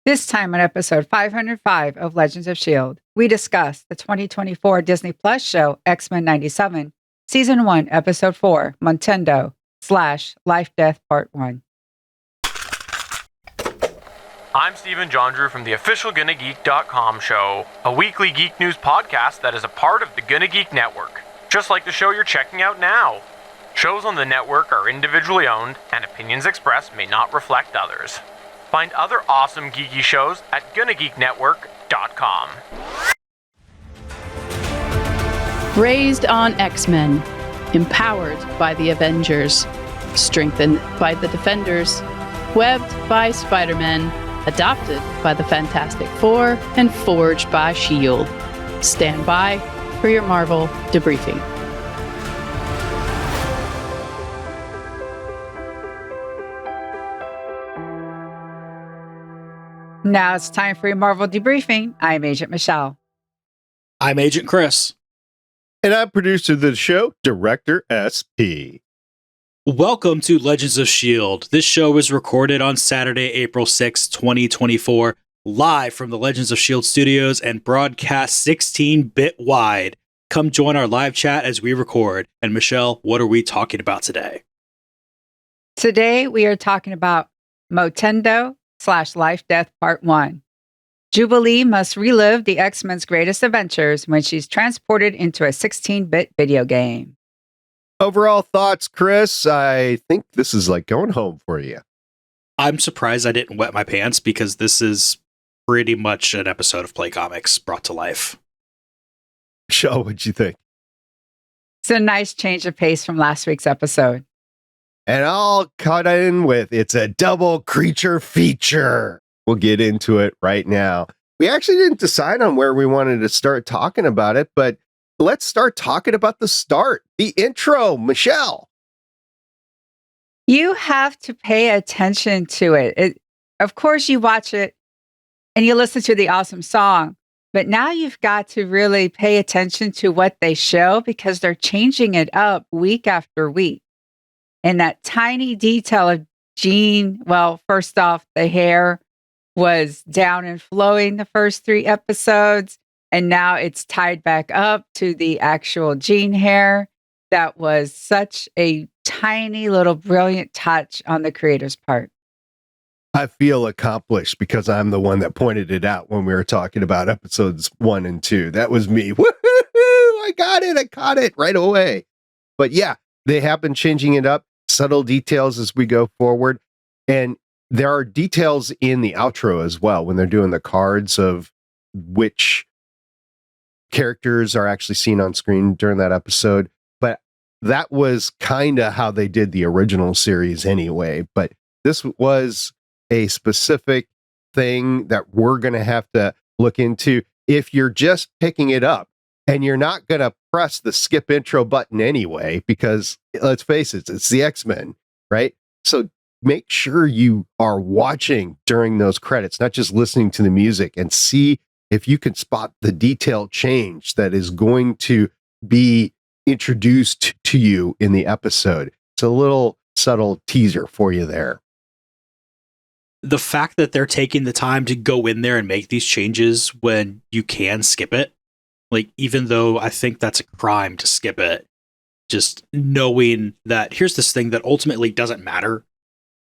This time on episode 505 of Legends of S.H.I.E.L.D., we discuss the 2024 Disney Plus show X-Men 97, Season 1, Episode 4, Motendo / Lifedeath Part 1. I'm Stephen John Drew from the official GonnaGeek.com show, a weekly geek news podcast that is a part of the Gonna Geek Network, just like the show you're checking out now. Shows on the network are individually owned, and opinions expressed may not reflect others. Find other awesome geeky shows at GonnaGeekNetwork.com. Raised on X-Men, empowered by the Avengers, strengthened by the Defenders, webbed by Spider-Man, adopted by the Fantastic Four, and forged by S.H.I.E.L.D. Stand by for your Marvel debriefing. Now it's time for your Marvel debriefing. I'm Agent Michelle. I'm Agent Chris. And I'm producer of the show, Director SP. Welcome to Legends of S.H.I.E.L.D. This show was recorded on Saturday, April 6, 2024, live from the Legends of S.H.I.E.L.D. studios and broadcast 16-bit wide. Come join our live chat as we record. And Michelle, what are we talking about today? Today we are talking about Motendo / Lifedeath Part 1. Jubilee must relive the X-Men's greatest adventures when she's transported into a 16-bit video game. Overall thoughts, Chris? I think this is like going home for you. I'm surprised I didn't wet my pants because this is pretty much an episode of Playcomics brought to life. Michelle, what'd you think? It's a nice change of pace from last week's episode. And I'll cut in with it's a double creature feature. We'll get into it right now. We actually didn't decide on where we wanted to start talking about it, but let's start talking about the start, the intro, Michelle. You have to pay attention to it. Of course, you watch it and you listen to the awesome song, but now you've got to really pay attention to what they show because they're changing it up week after week. And that tiny detail of Jean, well, first off, the hair was down and flowing the first 3 episodes, and now it's tied back up to the actual Jean hair. That was such a tiny little brilliant touch on the creator's part. I feel accomplished because I'm the one that pointed it out when we were talking about episodes 1 and 2. That was me. Woohoo! I got it. I caught it right away. But yeah, they have been changing it up. Subtle details as we go forward. And there are details in the outro as well when they're doing the cards of which characters are actually seen on screen during that episode. But that was kind of how they did the original series anyway. But this was a specific thing that we're going to have to look into. If you're just picking it up and you're not going to press the skip intro button anyway, because let's face it, it's the X-Men, right? So make sure you are watching during those credits, not just listening to the music, and see if you can spot the detail change that is going to be introduced to you in the episode. It's a little subtle teaser for you there. The fact that they're taking the time to go in there and make these changes when you can skip it, like, even though I think that's a crime to skip it, just knowing that here's this thing that ultimately doesn't matter,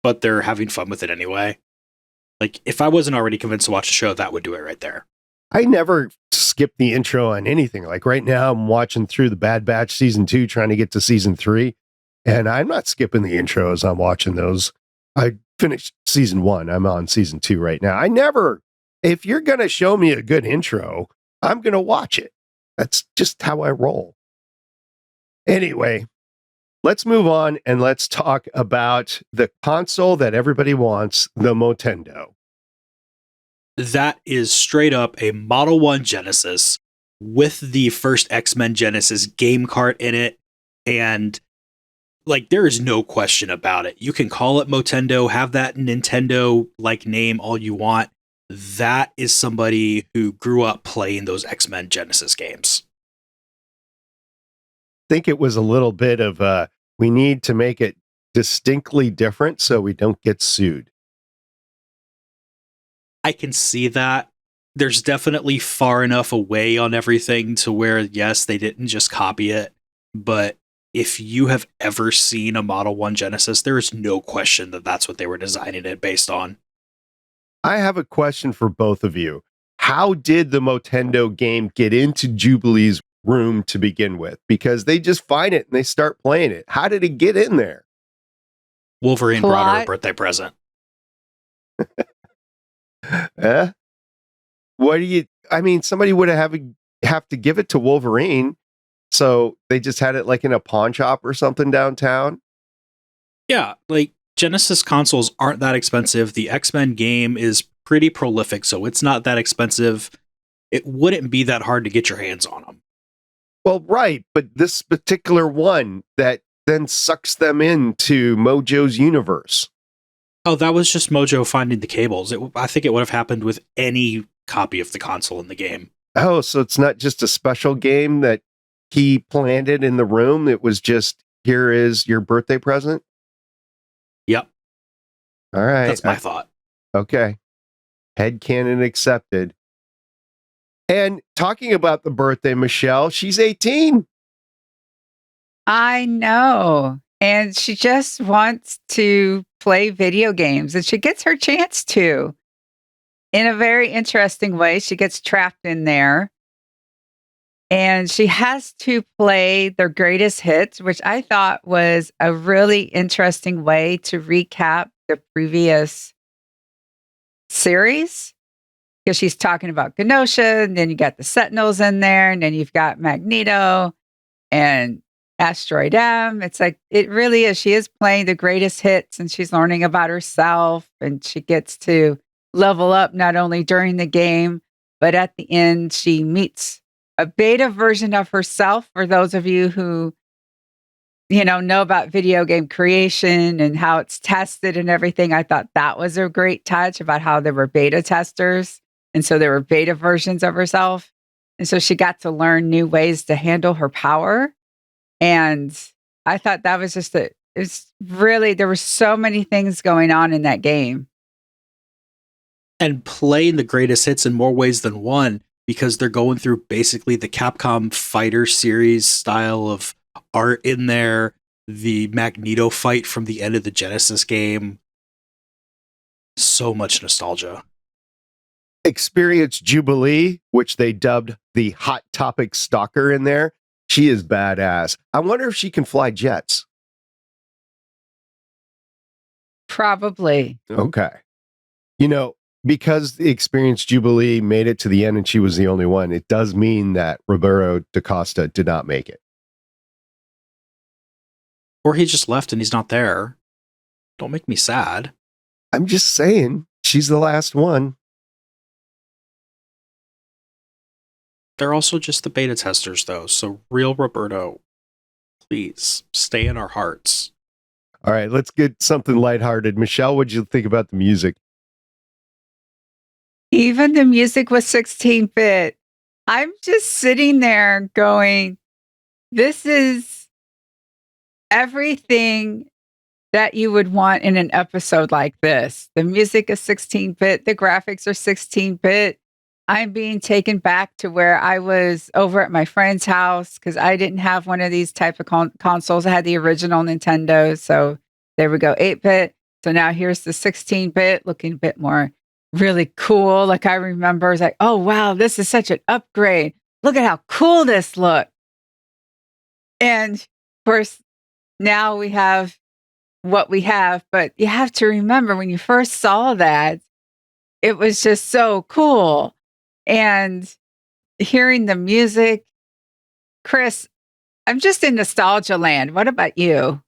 but they're having fun with it anyway. Like, if I wasn't already convinced to watch the show, that would do it right there. I never skip the intro on anything. Like right now, I'm watching through the Bad Batch season 2, trying to get to season 3. And I'm not skipping the intro as I'm watching those. I finished season 1. I'm on season 2 right now. If you're going to show me a good intro, I'm going to watch it. That's just how I roll. Anyway, let's move on and let's talk about the console that everybody wants, the Motendo. That is straight up a Model 1 Genesis with the first X-Men Genesis game cart in it. And like, there is no question about it. You can call it Motendo, have that Nintendo-like name all you want. That is somebody who grew up playing those X-Men Genesis games. I think it was a little bit of we need to make it distinctly different so we don't get sued. I can see that. There's definitely far enough away on everything to where, yes, they didn't just copy it. But if you have ever seen a Model 1 Genesis, there is no question that that's what they were designing it based on. I have a question for both of you. How did the Motendo game get into Jubilee's room to begin with? Because they just find it and they start playing it. How did it get in there? Wolverine brought her a birthday present. What do you, I mean, somebody would have to give it to Wolverine. So they just had it like in a pawn shop or something downtown. Yeah, like Genesis consoles aren't that expensive. The X-Men game is pretty prolific, so it's not that expensive. It wouldn't be that hard to get your hands on them. Well, right. But this particular one that then sucks them into Mojo's universe. Oh, that was just Mojo finding the cables. I think it would have happened with any copy of the console in the game. Oh, so it's not just a special game that he planted in the room. It was just, here is your birthday present. Yep. All right. That's my thought. Okay. Headcanon accepted. And talking about the birthday, Michelle, she's 18. I know. And she just wants to play video games, and she gets her chance to. In a very interesting way, she gets trapped in there. And she has to play their greatest hits, which I thought was a really interesting way to recap the previous series. Because she's talking about Genosha, and then you got the Sentinels in there, and then you've got Magneto and Asteroid M. It's like, it really is. She is playing the greatest hits, and she's learning about herself, and she gets to level up not only during the game, but at the end, she meets a beta version of herself. For those of you who, know about video game creation and how it's tested and everything, I thought that was a great touch about how there were beta testers. And so there were beta versions of herself. And so she got to learn new ways to handle her power. And I thought that was just it's really, there were so many things going on in that game. And playing the greatest hits in more ways than one, because they're going through basically the Capcom Fighter series style of art in there, the Magneto fight from the end of the Genesis game. So much nostalgia. Experience Jubilee, which they dubbed the Hot Topic Stalker in there. She is badass. I wonder if she can fly jets. Probably. Okay. Because the Experience Jubilee made it to the end and she was the only one, it does mean that Roberto da Costa did not make it. Or he just left and he's not there. Don't make me sad. I'm just saying, she's the last one. They're also just the beta testers, though. So, real Roberto, please stay in our hearts. All right, let's get something lighthearted. Michelle, what'd you think about the music? Even the music was 16-bit. I'm just sitting there going, this is everything that you would want in an episode like this. The music is 16-bit. The graphics are 16-bit. I'm being taken back to where I was over at my friend's house because I didn't have one of these type of consoles. I had the original Nintendo. So there we go, 8-bit. So now here's the 16-bit, looking a bit more really cool. Like I remember, it's like, oh, wow, this is such an upgrade. Look at how cool this looked. And of course, now we have what we have. But you have to remember when you first saw that, it was just so cool. And hearing the music, Chris, I'm just in nostalgia land. What about you?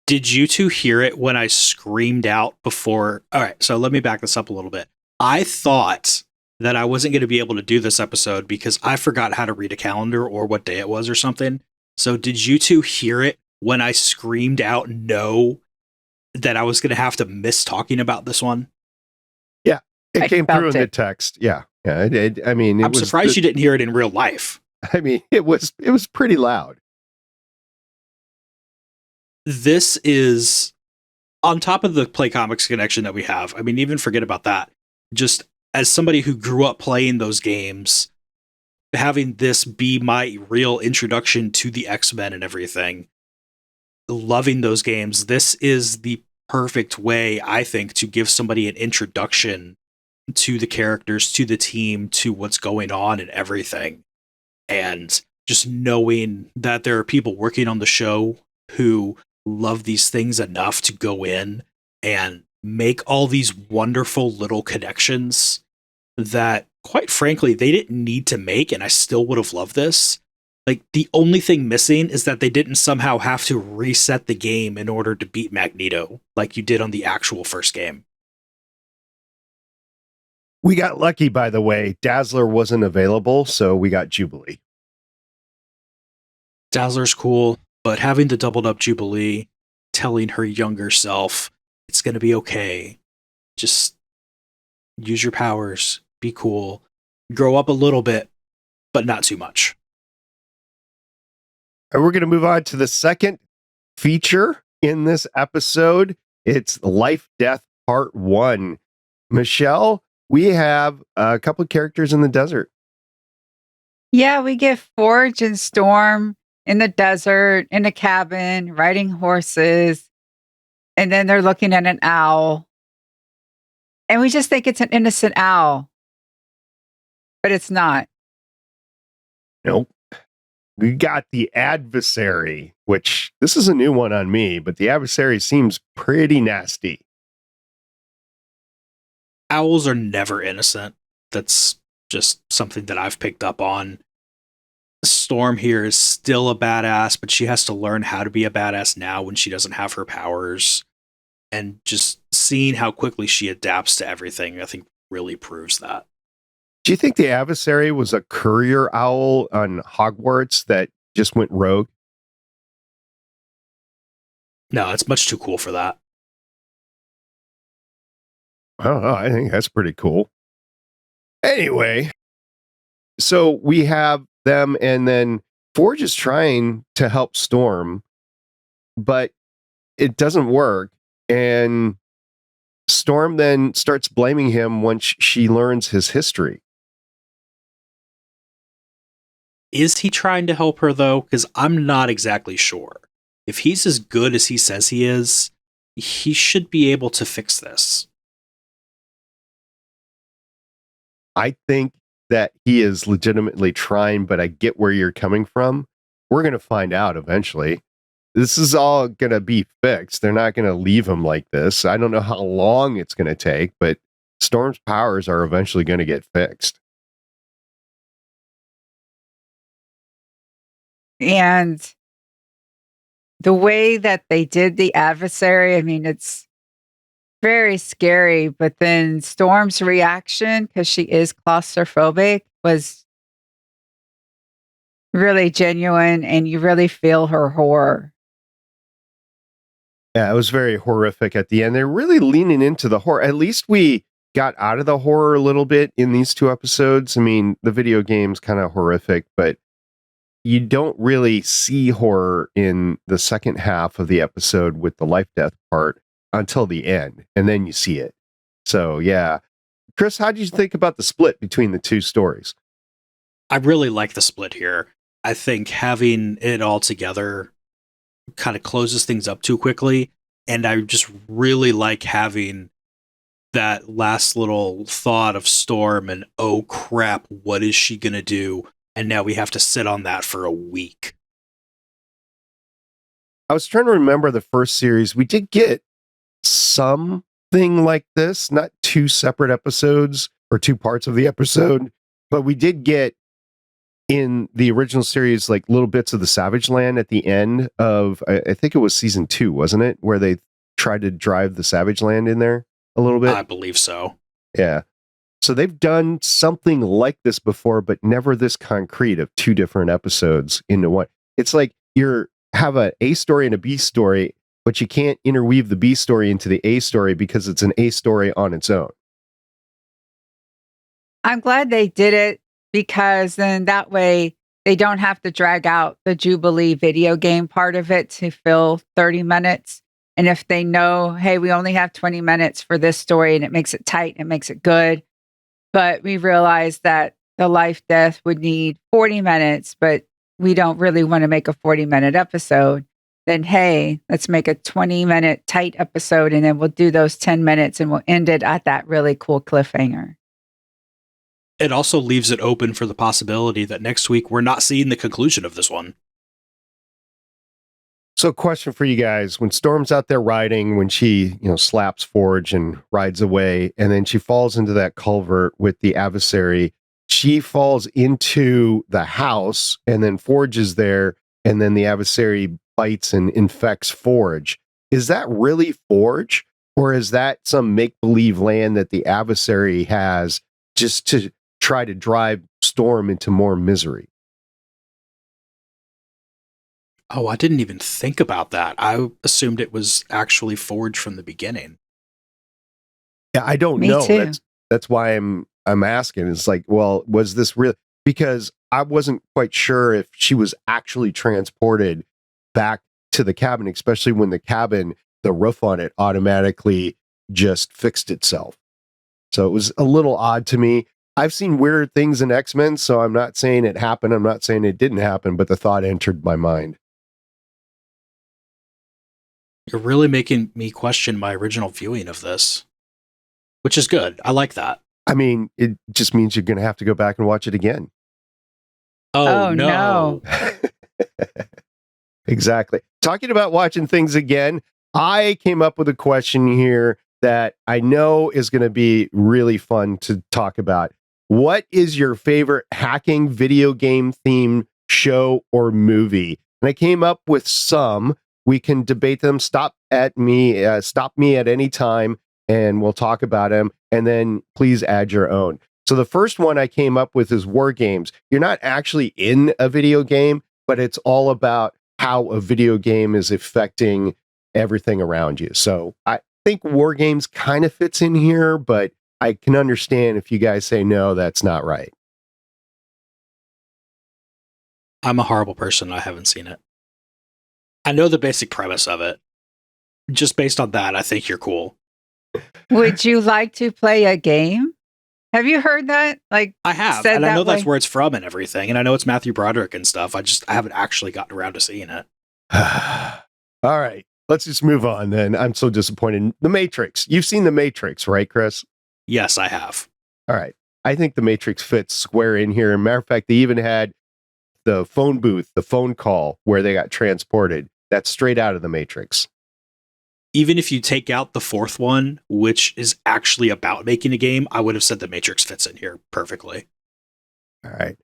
Did you two hear it when I screamed out before? All right, so let me back this up a little bit. I thought that I wasn't going to be able to do this episode because I forgot how to read a calendar or what day it was or something. So did you two hear it when I screamed out no, that I was going to have to miss talking about this one? Yeah, it came through in it. the text. Yeah. I mean, I'm surprised you didn't hear it in real life. I mean, it was pretty loud. This is on top of the Playcomics connection that we have. I mean, even forget about that. just as somebody who grew up playing those games, having this be my real introduction to the X-Men and everything, loving those games, this is the perfect way, I think, to give somebody an introduction to the characters, to the team, to what's going on and everything. And just knowing that there are people working on the show who love these things enough to go in and make all these wonderful little connections that, quite frankly, they didn't need to make, and I still would have loved this. Like, the only thing missing is that they didn't somehow have to reset the game in order to beat Magneto, like you did on the actual first game. We got lucky, by the way. Dazzler wasn't available, so we got Jubilee. Dazzler's cool, but having the doubled up Jubilee, telling her younger self, it's going to be okay. Just use your powers, be cool, grow up a little bit, but not too much. And we're going to move on to the second feature in this episode. It's Life-Death Part 1. Michelle, we have a couple of characters in the desert. Yeah, we get Forge and Storm in the desert, in a cabin, riding horses. And then they're looking at an owl. And we just think it's an innocent owl. But it's not. Nope. We got the Adversary, which this is a new one on me, but the Adversary seems pretty nasty. Owls are never innocent. That's just something that I've picked up on. Storm here is still a badass, but she has to learn how to be a badass now when she doesn't have her powers. And just seeing how quickly she adapts to everything, I think really proves that. Do you think the Adversary was a courier owl on Hogwarts that just went rogue? No, it's much too cool for that. I don't know. I think that's pretty cool. Anyway, so we have them, and then Forge is trying to help Storm, but it doesn't work. And Storm then starts blaming him once she learns his history. Is he trying to help her, though? Because I'm not exactly sure. If he's as good as he says he is, he should be able to fix this. I think that he is legitimately trying, but I get where you're coming from. We're going to find out eventually. This is all going to be fixed. They're not going to leave him like this. I don't know how long it's going to take, but Storm's powers are eventually going to get fixed. And the way that they did the Adversary, I mean, it's very scary. But then Storm's reaction, because she is claustrophobic, was really genuine, and you really feel her horror. Yeah, it was very horrific at the end. They're really leaning into the horror. At least we got out of the horror a little bit in these two episodes. I mean, the video game's kind of horrific, but you don't really see horror in the second half of the episode with the life-death part until the end, and then you see it. So, yeah. Chris, how did you think about the split between the two stories? I really like the split here. I think having it all together kind of closes things up too quickly, and I just really like having that last little thought of Storm and, oh crap, what is she gonna do? And now we have to sit on that for a week. I was trying to remember the first series. We did get something like this, not two separate episodes or two parts of the episode, but we did get in the original series like little bits of the Savage Land at the end of, I think it was season 2, wasn't it? Where they tried to drive the Savage Land in there a little bit. I believe so. Yeah. So they've done something like this before, but never this concrete of two different episodes into one. It's like you have an A story and a B story, but you can't interweave the B story into the A story because it's an A story on its own. I'm glad they did it, because then that way they don't have to drag out the Jubilee video game part of it to fill 30 minutes. And if they know, hey, we only have 20 minutes for this story and it makes it tight, it makes it good. But we realize that the life death would need 40 minutes, but we don't really want to make a 40-minute episode. Then, hey, let's make a 20-minute tight episode and then we'll do those 10 minutes and we'll end it at that really cool cliffhanger. It also leaves it open for the possibility that next week we're not seeing the conclusion of this one. So, question for you guys: when Storm's out there riding, when she, slaps Forge and rides away, and then she falls into that culvert with the adversary, she falls into the house, and then Forge is there, and then the adversary bites and infects Forge. Is that really Forge, or is that some make-believe land that the adversary has just to try to drive Storm into more misery? Oh, I didn't even think about that. I assumed it was actually Forge from the beginning. Yeah, I don't Me know. too. That's why I'm asking. It's like, well, was this real? Because I wasn't quite sure if she was actually transported back to the cabin, especially when the cabin, the roof on it automatically just fixed itself. So it was a little odd to me. I've seen weird things in X-Men, so I'm not saying it happened. I'm not saying it didn't happen, but the thought entered my mind. You're really making me question my original viewing of this, which is good. I like that. I mean, it just means you're going to have to go back and watch it again. Oh, Oh, no. Exactly. Talking about watching things again, I came up with a question here that I know is going to be really fun to talk about. What is your favorite hacking video game themed show or movie? And I came up with some. We can debate them. Stop me at any time, and we'll talk about them. And then please add your own. So the first one I came up with is war games. You're not actually in a video game, but it's all about how a video game is affecting everything around you. So I think war games kind of fits in here, but I can understand if you guys say no, that's not right. I'm a horrible person. I haven't seen it. I know the basic premise of it. Just based on that, I think you're cool. Would you like to play a game? Have you heard that? Like, I have, said and I that know that's way? where it's from and everything, and I know it's Matthew Broderick and stuff. I haven't actually gotten around to seeing it. All right, let's just move on then. I'm so disappointed. The Matrix. You've seen The Matrix, right, Chris? Yes, I have. All right. I think The Matrix fits square in here. Matter of fact, they even had the phone booth, the phone call where they got transported. That's straight out of The Matrix. Even if you take out the fourth one, which is actually about making a game, I would have said The Matrix fits in here perfectly. All right.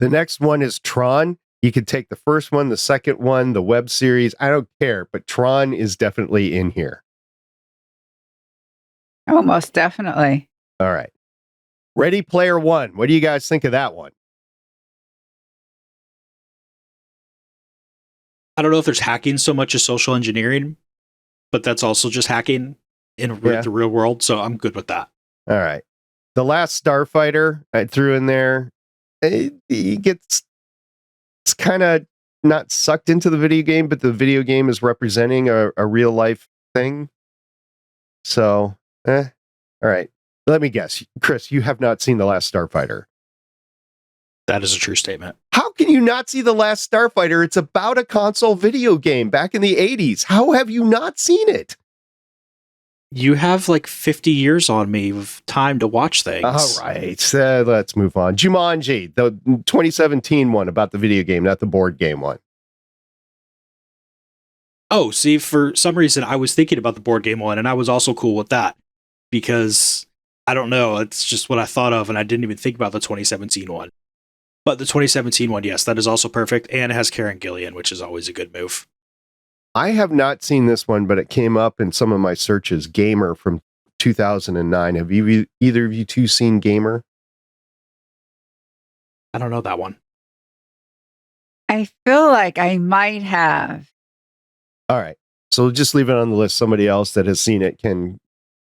The next one is Tron. You could take the first one, the second one, the web series. I don't care, but Tron is definitely in here. Oh, most definitely. All right. Ready Player One. What do you guys think of that one? I don't know if there's hacking so much as social engineering, but that's also just hacking in the real world, so I'm good with that. All right. The Last Starfighter I threw in there. It's kind of not sucked into the video game, but the video game is representing a real life thing. So, all right. Let me guess. Chris, you have not seen The Last Starfighter. That is a true statement. How can you not see The Last Starfighter? It's about a console video game back in the 80s. How have you not seen it? You have like 50 years on me of time to watch things. All right. Let's move on. Jumanji, the 2017 one about the video game, not the board game one. Oh, see, for some reason, I was thinking about the board game one, and I was also cool with that because I don't know. It's just what I thought of, and I didn't even think about the 2017 one. But the 2017 one, yes, that is also perfect, and it has Karen Gillian, which is always a good move. I have not seen this one, but it came up in some of my searches. Gamer from 2009. Have either of you two seen Gamer? I don't know that one. I feel like I might have. All right. So just leave it on the list. Somebody else that has seen it can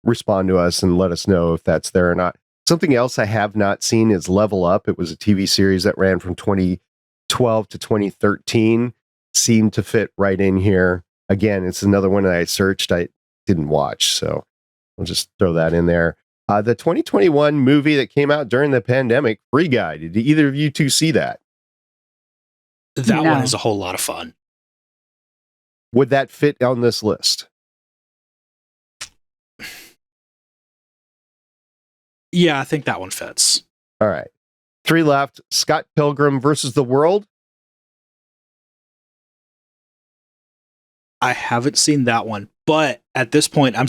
respond to us and let us know if that's there or not. Something else I have not seen is Level Up. It was a TV series that ran from 2012 to 2013. Seemed to fit right in here. again, it's another one that I searched. I didn't watch, so I'll just throw that in there. The 2021 movie that came out during the pandemic, Free Guy. Did either of you two see that? That No. one is a whole lot of fun. Would that fit on this list? Yeah, I think that one fits. All right. 3 left. Scott Pilgrim versus the World. I haven't seen that one, but at this point, I'm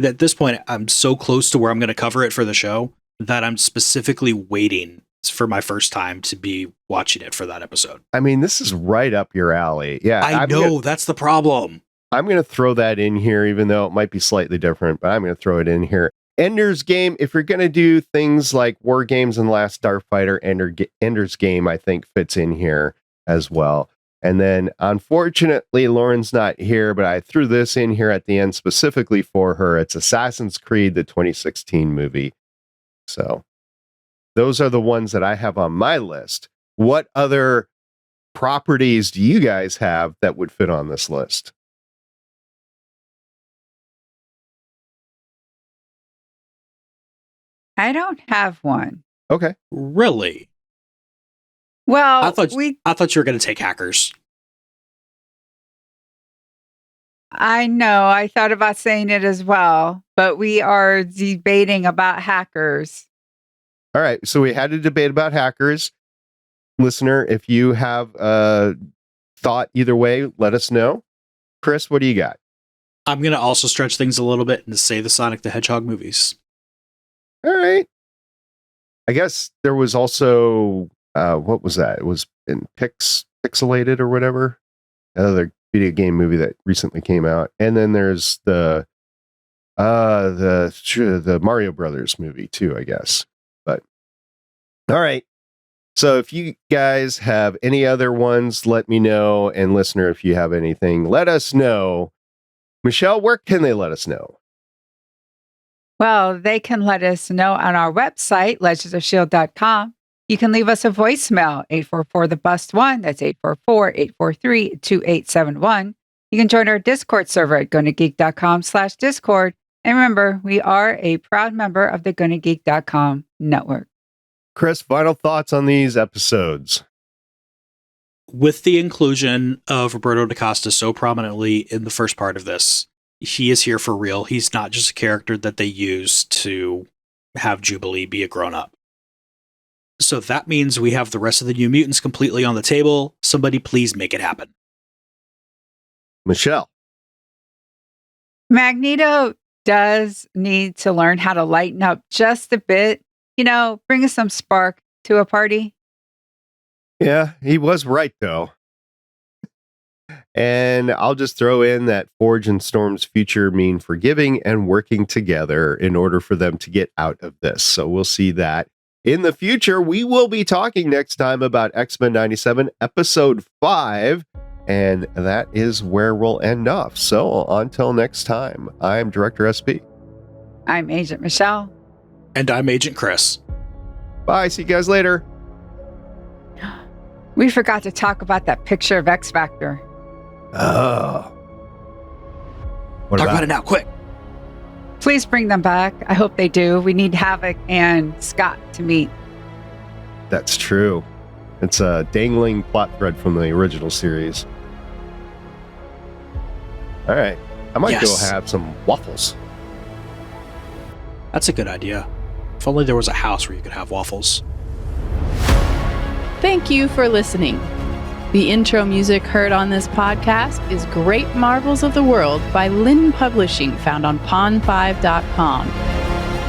at this point, I'm so close to where I'm going to cover it for the show that I'm specifically waiting for my first time to be watching it for that episode. I mean, this is right up your alley. Yeah, I know, that's the problem. I'm going to throw that in here, even though it might be slightly different, but I'm going to throw it in here. Ender's Game, if you're going to do things like War Games and Last Starfighter, Ender's Game, I think fits in here as well. And then, unfortunately, Lauren's not here, but I threw this in here at the end specifically for her. It's Assassin's Creed, the 2016 movie. So those are the ones that I have on my list. What other properties do you guys have that would fit on this list? I don't have one. Okay. Really? Well, I thought you were going to take Hackers. I know. I thought about saying it as well, but we are debating about Hackers. All right. So we had a debate about Hackers. Listener, if you have a thought either way, let us know. Chris, what do you got? I'm going to also stretch things a little bit and say the Sonic the Hedgehog movies. All right. I guess there was also, what was that? It was in Pixelated or whatever. Another video game movie that recently came out. And then there's the Mario Brothers movie too, I guess. But all right. So if you guys have any other ones, let me know. And listener, if you have anything, let us know. Michelle, where can they let us know? Well, they can let us know on our website, legendsofshield.com. You can leave us a voicemail, 844-THE-BUST-1. That's 844-843-2871. You can join our Discord server at gonnageek.com/Discord. And remember, we are a proud member of the gonnageek.com network. Chris, final thoughts on these episodes? With the inclusion of Roberto da Costa so prominently in the first part of this, he is here for real. He's not just a character that they use to have Jubilee be a grown-up. So that means we have the rest of the New Mutants completely on the table. Somebody please make it happen. Michelle. Magneto does need to learn how to lighten up just a bit. You know, bring us some spark to a party. Yeah, he was right, though. And I'll just throw in that Forge and Storm's future mean forgiving and working together in order for them to get out of this. So we'll see that in the future. We will be talking next time about X-Men 97, episode 5. And that is where we'll end off. So until next time, I'm Director SP. I'm Agent Michelle. And I'm Agent Chris. Bye. See you guys later. We forgot to talk about that picture of X Factor. Oh. What Talk about about it now, quick. Please bring them back. I hope they do. We need Havoc and Scott to meet. That's true. It's a dangling plot thread from the original series. All right. I might go have some waffles. That's a good idea. If only there was a house where you could have waffles. Thank you for listening. The intro music heard on this podcast is Great Marvels of the World by Lynn Publishing, found on pon5.com.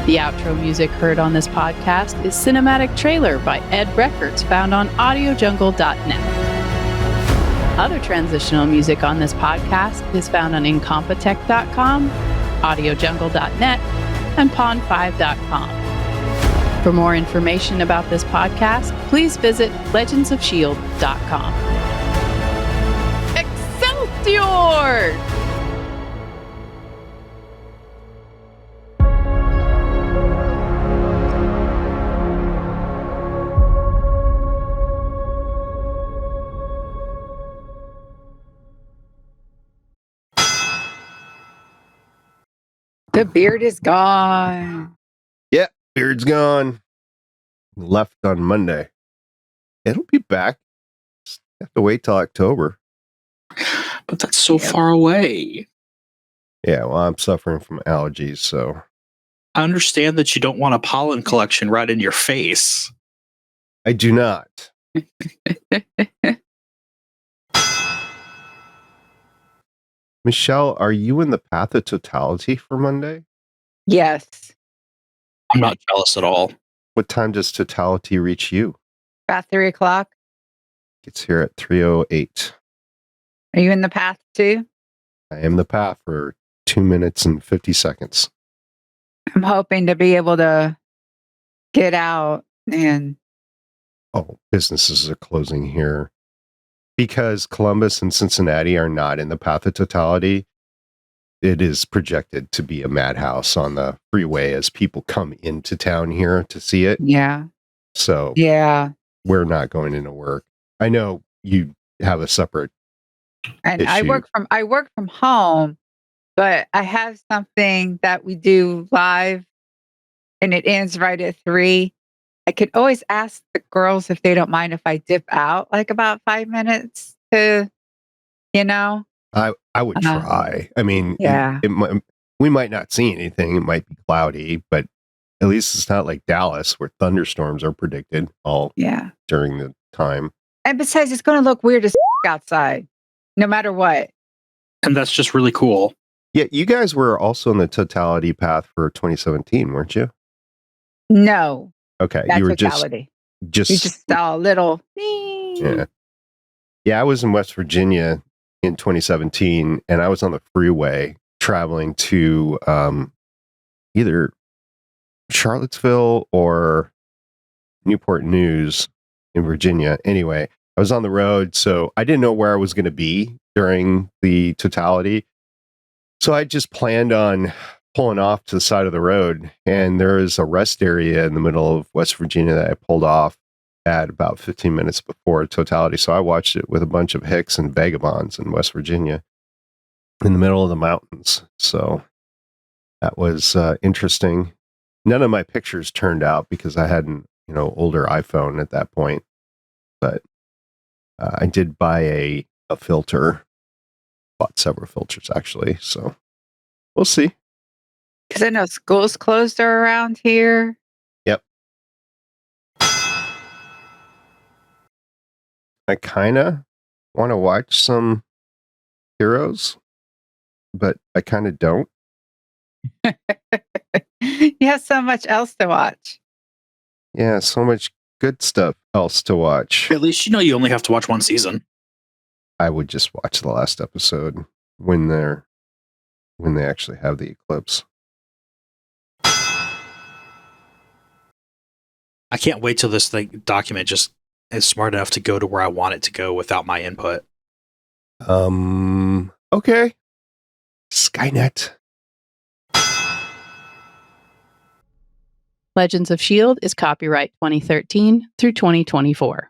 The outro music heard on this podcast is Cinematic Trailer by Ed Records, found on audioJungle.net. Other transitional music on this podcast is found on incompetech.com, audioJungle.net, and pon5.com. For more information about this podcast, please visit legendsofshield.com. Excelsior! The beard is gone. Yeah, beard's gone. Left on Monday. It'll be back. Just have to wait till October. But that's so far away. Yeah, well, I'm suffering from allergies, so. I understand that you don't want a pollen collection right in your face. I do not. Michelle, are you in the path of totality for Monday? Yes. I'm not jealous at all. What time does totality reach you? About 3 o'clock. It's here at 3:08. Are you in the path too? I am the path for 2 minutes and 50 seconds. I'm hoping to be able to get out and. Oh, businesses are closing here. Because Columbus and Cincinnati are not in the path of totality, it is projected to be a madhouse on the freeway as people come into town here to see it. Yeah. So yeah, we're not going into work. I know you have a separate and issue. I work from home, but I have something that we do live, and it ends right at 3. I could always ask the girls if they don't mind if I dip out like about 5 minutes to, I would try. I mean, yeah. We might not see anything. It might be cloudy, but at least it's not like Dallas where thunderstorms are predicted all during the time. And besides, it's going to look weird as outside, no matter what. And that's just really cool. Yeah, you guys were also on the totality path for 2017, weren't you? No. Okay, That's you were totality. You just just saw a little. Yeah, I was in West Virginia in 2017, and I was on the freeway traveling to either Charlottesville or Newport News in Virginia. Anyway, I was on the road, so I didn't know where I was going to be during the totality. So I just planned on pulling off to the side of the road, and there is a rest area in the middle of West Virginia that I pulled off at about 15 minutes before totality. So I watched it with a bunch of hicks and vagabonds in West Virginia in the middle of the mountains. So that was interesting. None of my pictures turned out because I had an older iPhone at that point, but I did buy a filter, bought several filters actually. So we'll see. Because I know schools closed around here. Yep. I kind of want to watch some Heroes, but I kind of don't. You have so much else to watch. Yeah, so much good stuff else to watch. At least you only have to watch one season. I would just watch the last episode when they actually have the eclipse. I can't wait till this document just is smart enough to go to where I want it to go without my input. Okay. Skynet. Legends of S.H.I.E.L.D. is copyright 2013 through 2024.